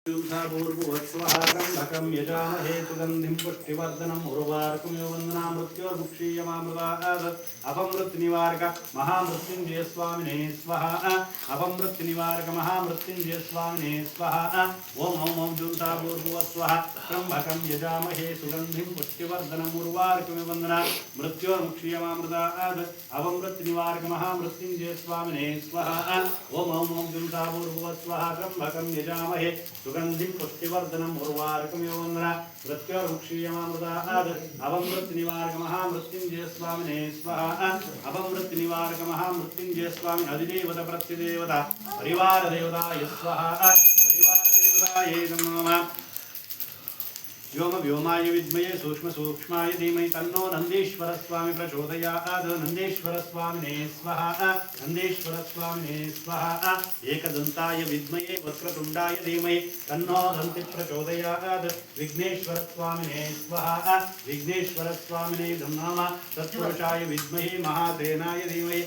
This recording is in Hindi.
भूर्भुवस्वहाकं यजामहे सुगन्धिं पुष्टिवर्धनम् उर्वारुकमिव वन्दनामृत्योर्मुक्षीयमामृतात् अपमृत्युनिवारक महामृत्युञ्जय स्वामिने स्वाहा अपमृत्युनिवारक महामृत्युञ्जय स्वामिने स्वाहा ओम ओम ओम जुंता भूर्भुवस्वः त्र्यम्बकं यजामहे सुगन्धिं पुष्टिवर्धनम् उर्वारुकमिव वन्दनामृत्योर्मुक्षीयमामृतात् अपमृत्युनिवारक महामृत्युञ्जय स्वामिने स्वाहा ओम ओम ओम जुंता भूर्भुवस्वः त्र्यम्बकं यजामहे सुगन्धिं पुष्टिवर्धनम् उर्वारुकमिव वन्दनामृत्योर्मुक्षीयमामृतात् अपमृत्युनिवारक महामृत्युञ्जय स्वामिने स्वाहा अपमृत्युनिवारक महामृत्युञ्जय स्वामी अधिदेवता प्रत्यदेवता परिवारदेवताय स्वाहा परिवारदेवताय नमः व्योम व्योमाय विद्महे सूक्ष्म सूक्ष्माय धीमहि तन्नो नंदीश्वर स्वामी प्रचोदयात् नंदीश्वर स्वामिने स्वाहा नंदीश्वर स्वामिने स्वाहा एकदन्ताय विद्महे वक्रतुण्डाय धीमहि तन्नो दन्ति प्रचोदयात् विघ्नेश्वर स्वामिने स्वाहा विघ्नेश्वर स्वामिने नमः तत्पुरुषाय विद्महे महासेनाय धीमहि